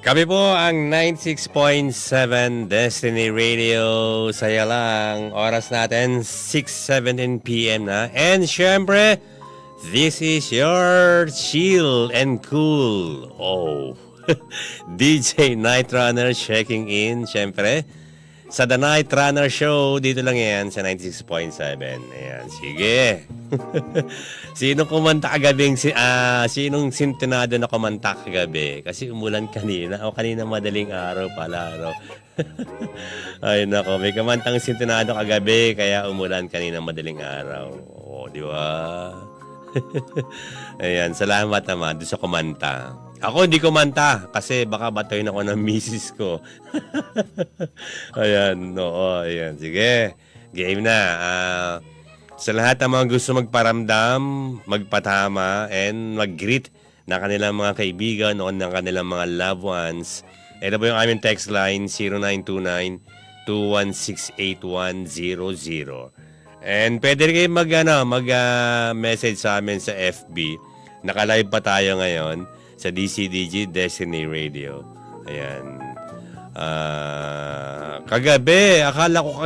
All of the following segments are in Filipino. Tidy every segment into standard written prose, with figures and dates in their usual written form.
Kami po ang 96.7 Destiny Radio. Saya lang. Oras natin 6:17 p.m. na. And syempre, this is your chill and cool. Oh, DJ Night Runner checking in. Syempre, sa The Night Runner Show, dito lang yan sa 96.7. Ayan, sige. Sinong kumanta kagabing, sinong sintonado na kumanta kagabi? Kasi umulan kanina, o kanina madaling araw pala, no? Ay, nako, may kumantang sintonado kagabi, kaya umulan kanina madaling araw. O, di ba? Ayan, salamat naman doon sa kumanta. Ako hindi kumanta kasi baka batoyin ako ng misis ko. Ayan, oo, ayan. Sige, game na. Sa lahat ng mga gusto magparamdam, magpatama, and mag-greet na kanilang mga kaibigan o ng kanilang mga loved ones, ito po yung aming text line, 0929-216-8100. And pwede rin kayo mag-message sa amin sa FB. Naka-live pa tayo ngayon sa DCDG Destiny Radio. Ayan. Kagabi, akala ko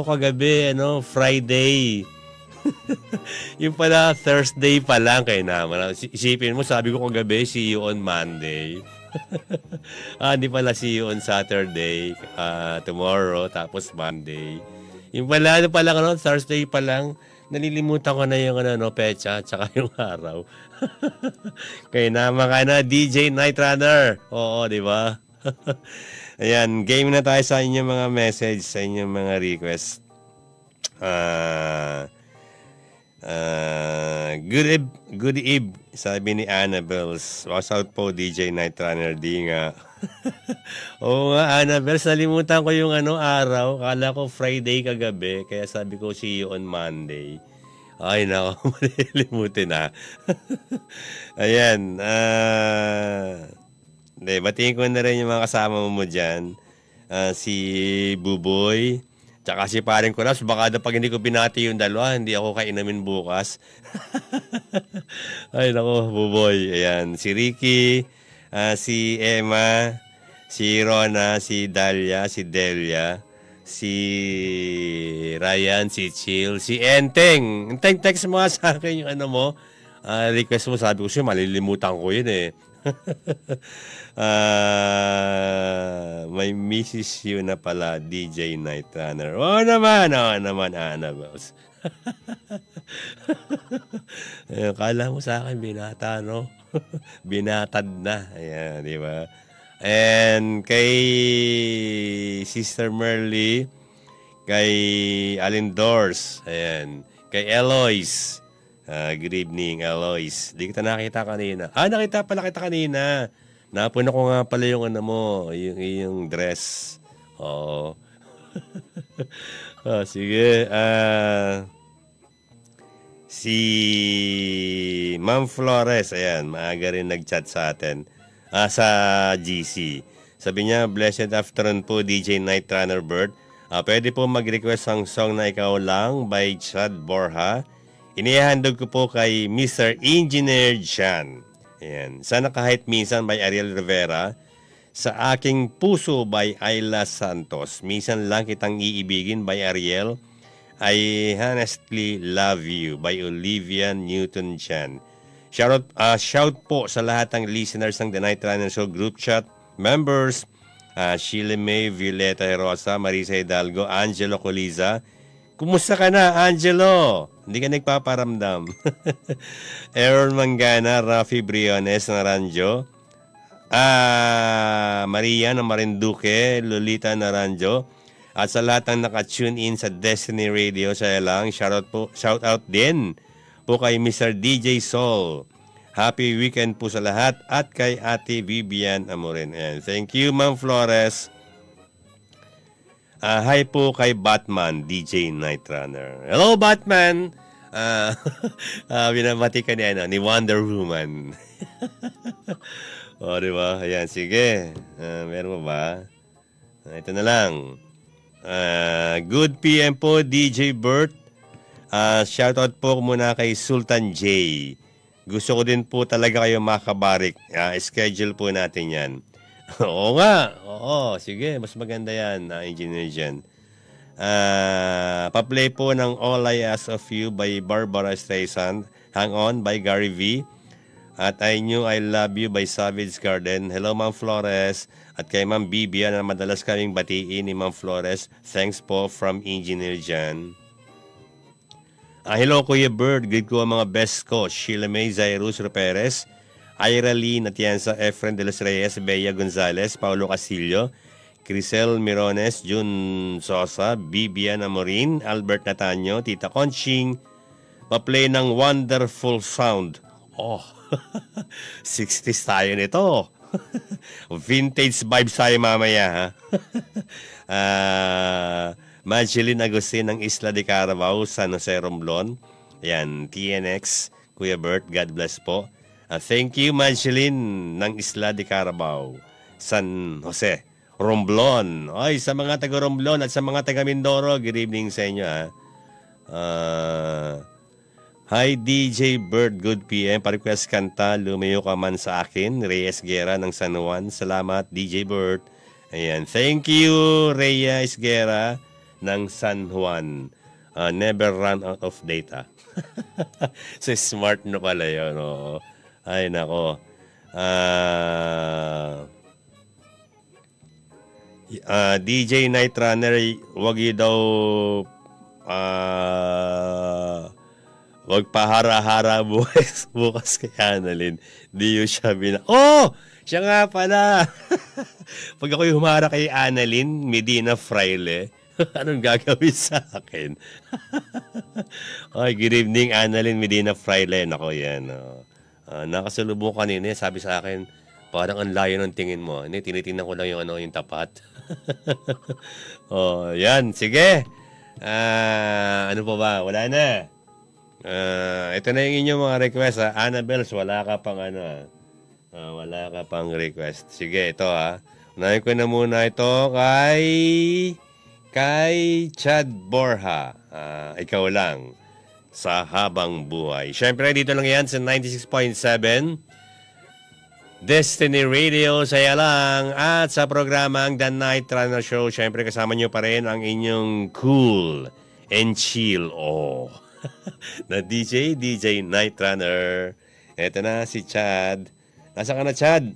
kagabi, Friday. Yung pala, Thursday pa lang kayo naman. Isipin mo, sabi ko kagabi, see you on Monday. Hindi pala, see you on Saturday, tomorrow, tapos Monday. Yung pala, Thursday pa lang. Nalilimutan ko na yung pecha, tsaka yung araw. Kaya naman ka na, DJ Night Runner. Oo, di ba? Ayan, game na tayo sa inyong mga message, sa inyong mga request. Good eve, sabi ni Annabels. Watch out po, DJ Night Runner. Di nga. Oo nga, Annabels, nalimutan ko yung araw. Kala ko Friday kagabi, kaya sabi ko see you on Monday. Ay, nako, malilimutin na. Ayan, batiin ko na rin yung mga kasama mo dyan. Si Buboy, tsaka si Paring Kulas. Baka na pag hindi ko binati yung dalawa, hindi ako kainamin bukas. Ay, nako, Buboy. Ayan, si Ricky, si Emma, si Rona, si Dalia, si Delia, si Ryan, si Chill, si Enteng. Enteng, text mo sa akin yung request mo. Sabi ko siya, malilimutan ko yun eh. May Mrs. You na pala, DJ Night Runner. Oo naman, Annabels. Kala mo sa akin, binata, no? Binatad na. Ayan, di ba? And kay Sister Merly, kay Alindors, ayan, kay Eloise. Good evening, Eloise. Di kita nakita kanina. Nakita pala kita kanina. Napuna ko nga pala yung yung dress. Oo. Sige. Si Ma'am Flores, ayan, maaga rin nag-chat sa atin. Sa GC. Sabi niya, blessed afternoon po, DJ Night Runner Bird. Pwede po mag-request ang song na Ikaw Lang by Chad Borja. Inihandog ko po kay Mr. Engineer Jan. Ayan. Sana kahit minsan by Ariel Rivera. Sa Aking Puso by Ayla Santos. Minsan lang kitang iibigin by Ariel. I honestly love you by Olivia Newton-Chan. Shout po sa lahat ng listeners ng The Night Runner Show group chat members. Sheila May, Violeta Herosa, Marisa Hidalgo, Angelo Coliza. Kumusta ka na, Angelo? Hindi ka nagpaparamdam. Aaron Mangana, Rafi Briones Naranjo, Maria ng Marinduque, Lolita Naranjo, at sa lahat ng naka-tune in sa Destiny Radio, saya lang, shout out din po kay Mr. DJ Sol. Happy weekend po sa lahat at kay Ate Vivian Amorin. And thank you, Ma'am Flores. Hi po kay Batman, DJ Night Runner. Hello, Batman! Binabati ka ni Wonder Woman. O, diba? Ayan, sige. Meron mo ba? Ito na lang. Good PM po, DJ Bert. Shoutout po muna kay Sultan J. Gusto ko din po talaga kayo makabarik. Schedule po natin yan. Oo nga. Oo, sige. Mas maganda yan, Engineer Jen. Pa-play po ng All I Ask of You by Barbara Streisand. Hang On by Gary V. At I Knew I Love You by Savage Garden. Hello, Ma'am Flores. At kay Ma'am Bibia na madalas kaming batiin ni Ma'am Flores. Thanks po from Engineer Jan. Hello, Kuya Bird. Greet ko ang mga best ko. Sheila May, Zairus Perez, Ira Lee, Natienza, Efren de los Reyes, Bea Gonzalez, Paulo Castillo, Crisel Mirones, Jun Sosa, Bibian Amorin, Albert Natanyo, Tita Conching. Pa-play ng Wonderful Sound. Oh, 60s tayo nito. Vintage vibes tayo mamaya, ha? Mageline Agustin ng Isla de Carabao, San Jose Romblon. Ayan, TNX, Kuya Bert, God bless po. Thank you, Mageline ng Isla de Carabao, San Jose Romblon. Ay, sa mga taga Romblon at sa mga taga Mindoro, good evening sa inyo, ha? Hi DJ Bird, good PM. Pa-request kanta, Lumayo Ka Man Sa Akin, Reyes Guerra ng San Juan. Salamat DJ Bird. Ayan, thank you Reyes Guerra ng San Juan. Never run out of data. So smart na pala yun. Oh. Ay nako. DJ Night Runner, wag yun daw wag pahara-hara bukas kay Annalyn. Di yun siya Oh! Siya nga pala. Pag ako'y humara kay Annalyn Medina Fraile, anong gagawin sa akin? Ay, good evening, Annalyn Medina Fraile. Nako yan. Nakasalubong kanina, sabi sa akin, parang ang layo ng tingin mo. Hindi, tinitingnan ko lang yung, yung tapat. Yan. Sige. Ano pa ba? Wala na. Ito na yung inyong mga request, ha? Annabelle, wala ka pang wala ka pang request. Sige, ito, ha. Unahin ko na muna ito kay Chad Borja. Ikaw lang sa habang buhay. Siyempre, dito lang yan sa 96.7 Destiny Radio, saya lang. At sa programang The Night Runner Show, siyempre kasama nyo pa rin ang inyong cool and chill. Na DJ Night Runner. Eto na si Chad. Nasaan ka na, Chad?